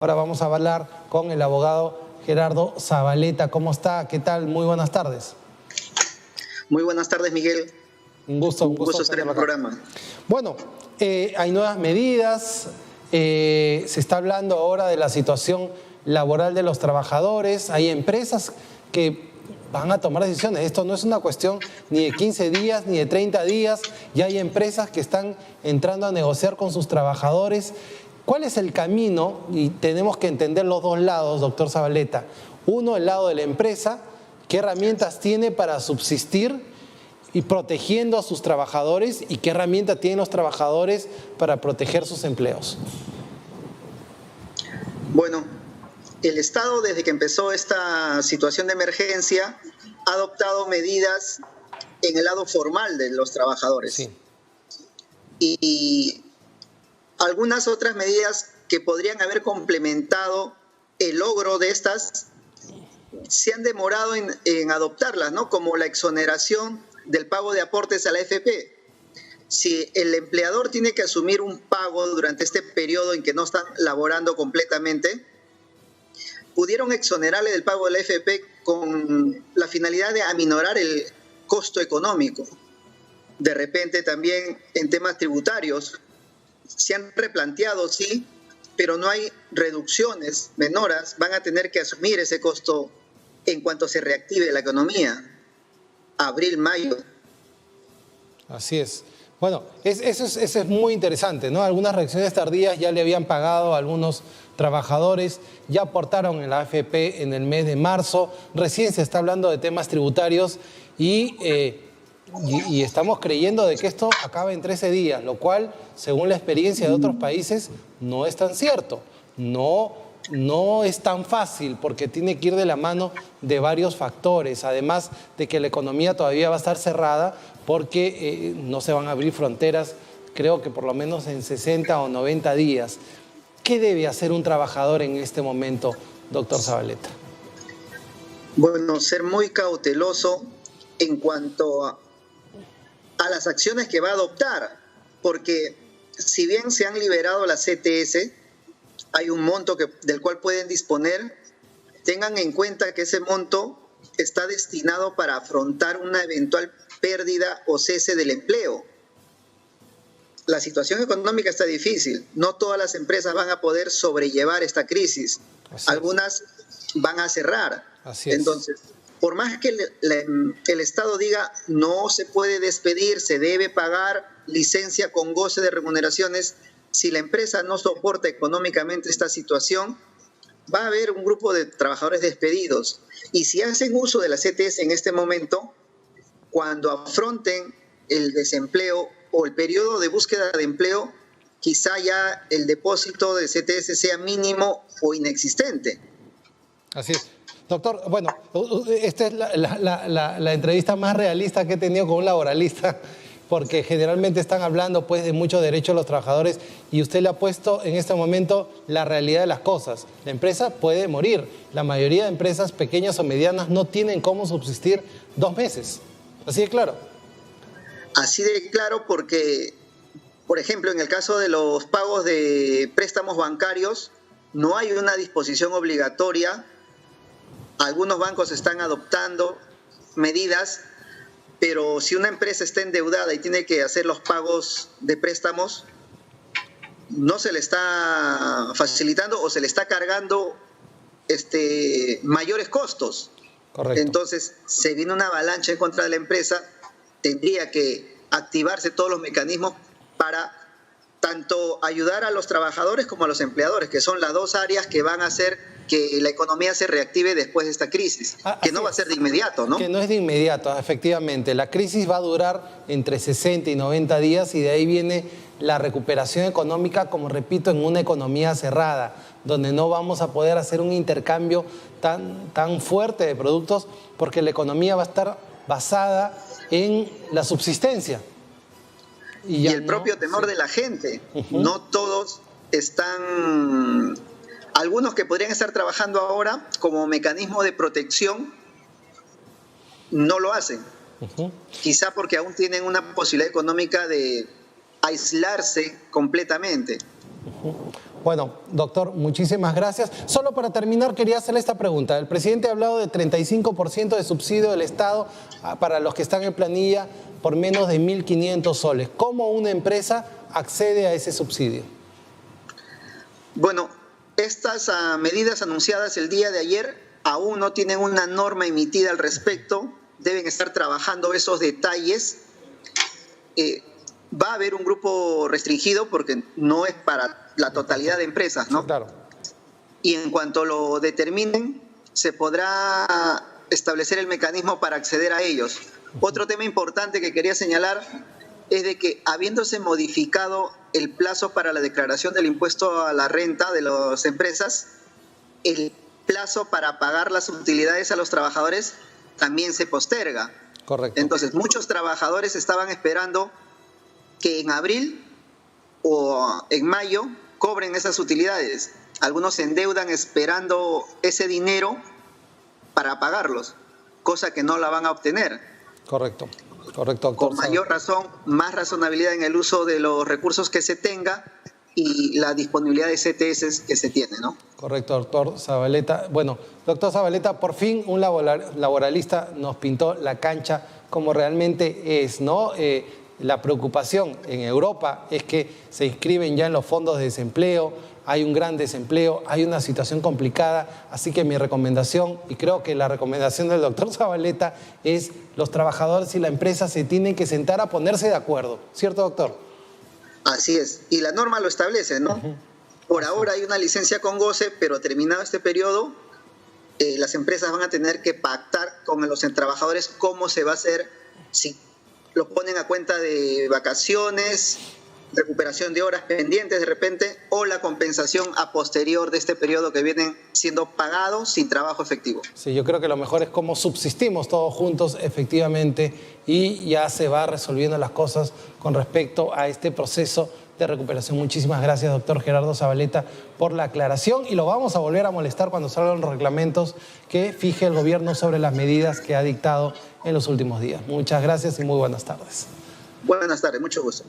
Ahora vamos a hablar con el abogado Gerardo Zabaleta. ¿Cómo está? ¿Qué tal? Muy buenas tardes. Muy buenas tardes, Miguel. Un gusto estar en el programa. Bueno, hay nuevas medidas. Se está hablando ahora de la situación laboral de los trabajadores. Hay empresas que van a tomar decisiones. Esto no es una cuestión ni de 15 días ni de 30 días. Ya hay empresas que están entrando a negociar con sus trabajadores. ¿Cuál es el camino? Y tenemos que entender los dos lados, doctor Zabaleta. Uno, el lado de la empresa, qué herramientas tiene para subsistir y protegiendo a sus trabajadores, y qué herramientas tienen los trabajadores para proteger sus empleos. Bueno, el Estado, desde que empezó esta situación de emergencia, ha adoptado medidas en el lado formal de los trabajadores. Sí. Y algunas otras medidas que podrían haber complementado el logro de estas se han demorado en adoptarlas, ¿no? Como la exoneración del pago de aportes a la AFP. Si el empleador tiene que asumir un pago durante este periodo en que no están laborando completamente, pudieron exonerarle del pago de la AFP con la finalidad de aminorar el costo económico. De repente también en temas tributarios se han replanteado, sí, pero no hay reducciones, menoras, van a tener que asumir ese costo en cuanto se reactive la economía, abril, mayo. Así es. Bueno, eso es muy interesante, ¿no? Algunas reacciones tardías ya le habían pagado a algunos trabajadores, ya aportaron en la AFP en el mes de marzo, recién se está hablando de temas tributarios y estamos creyendo de que esto acaba en 13 días, lo cual, según la experiencia de otros países, no es tan cierto. No es tan fácil porque tiene que ir de la mano de varios factores, además de que la economía todavía va a estar cerrada porque no se van a abrir fronteras, creo que por lo menos en 60 o 90 días. ¿Qué debe hacer un trabajador en este momento, doctor Zabaleta? Bueno, ser muy cauteloso en cuanto a las acciones que va a adoptar, porque si bien se han liberado las CTS, hay un monto del cual pueden disponer. Tengan en cuenta que ese monto está destinado para afrontar una eventual pérdida o cese del empleo. La situación económica está difícil. No todas las empresas van a poder sobrellevar esta crisis. Algunas van a cerrar. Entonces, por más que el Estado diga no se puede despedir, se debe pagar licencia con goce de remuneraciones, si la empresa no soporta económicamente esta situación, va a haber un grupo de trabajadores despedidos. Y si hacen uso de la CTS en este momento, cuando afronten el desempleo o el periodo de búsqueda de empleo, quizá ya el depósito de CTS sea mínimo o inexistente. Así es. Doctor, bueno, esta es la entrevista más realista que he tenido con un laboralista, porque generalmente están hablando pues de muchos derechos de los trabajadores y usted le ha puesto en este momento la realidad de las cosas. La empresa puede morir. La mayoría de empresas pequeñas o medianas no tienen cómo subsistir 2 meses. Así de claro. Así de claro porque, por ejemplo, en el caso de los pagos de préstamos bancarios, no hay una disposición obligatoria. Algunos bancos están adoptando medidas, pero si una empresa está endeudada y tiene que hacer los pagos de préstamos, no se le está facilitando o se le está cargando mayores costos. Correcto. Entonces, se viene una avalancha en contra de la empresa, tendría que activarse todos los mecanismos para tanto ayudar a los trabajadores como a los empleadores, que son las dos áreas que van a hacer que la economía se reactive después de esta crisis, que no va a ser de inmediato, ¿no? Que no es de inmediato, efectivamente. La crisis va a durar entre 60 y 90 días y de ahí viene la recuperación económica, como repito, en una economía cerrada, donde no vamos a poder hacer un intercambio tan fuerte de productos porque la economía va a estar basada en la subsistencia. Y el propio temor de la gente. No todos están... Algunos que podrían estar trabajando ahora como mecanismo de protección no lo hacen. Quizá porque aún tienen una posibilidad económica de aislarse completamente. Bueno, doctor, muchísimas gracias. Solo para terminar, quería hacerle esta pregunta. El presidente ha hablado de 35% de subsidio del Estado para los que están en planilla por menos de 1.500 soles. ¿Cómo una empresa accede a ese subsidio? Bueno, estas medidas anunciadas el día de ayer aún no tienen una norma emitida al respecto. Deben estar trabajando esos detalles. Va a haber un grupo restringido porque no es para la totalidad de empresas, ¿no? Sí, claro. Y en cuanto lo determinen, se podrá establecer el mecanismo para acceder a ellos. Otro tema importante que quería señalar es de que, habiéndose modificado el plazo para la declaración del impuesto a la renta de las empresas, el plazo para pagar las utilidades a los trabajadores también se posterga. Correcto. Entonces, muchos trabajadores estaban esperando que en abril o en mayo cobren esas utilidades. Algunos se endeudan esperando ese dinero para pagarlos, cosa que no la van a obtener. Correcto, correcto, doctor. Con mayor razón, más razonabilidad en el uso de los recursos que se tenga y la disponibilidad de CTS que se tiene, ¿no? Correcto, doctor Zavaleta. Bueno, doctor Zavaleta, por fin un laboralista nos pintó la cancha como realmente es, ¿no? La preocupación en Europa es que se inscriben ya en los fondos de desempleo, hay un gran desempleo, hay una situación complicada, así que mi recomendación, y creo que la recomendación del doctor Zavaleta, es los trabajadores y la empresa se tienen que sentar a ponerse de acuerdo, ¿cierto, doctor? Así es, y la norma lo establece, ¿no? Por ahora hay una licencia con goce, pero terminado este periodo, las empresas van a tener que pactar con los trabajadores cómo se va a hacer, si los ponen a cuenta de vacaciones, recuperación de horas pendientes de repente, o la compensación a posterior de este periodo que vienen siendo pagados sin trabajo efectivo. Sí, yo creo que lo mejor es cómo subsistimos todos juntos efectivamente y ya se va resolviendo las cosas con respecto a este proceso de recuperación. Muchísimas gracias, doctor Gerardo Zavaleta, por la aclaración, y lo vamos a volver a molestar cuando salgan los reglamentos que fije el gobierno sobre las medidas que ha dictado en los últimos días. Muchas gracias y muy buenas tardes. Buenas tardes, mucho gusto.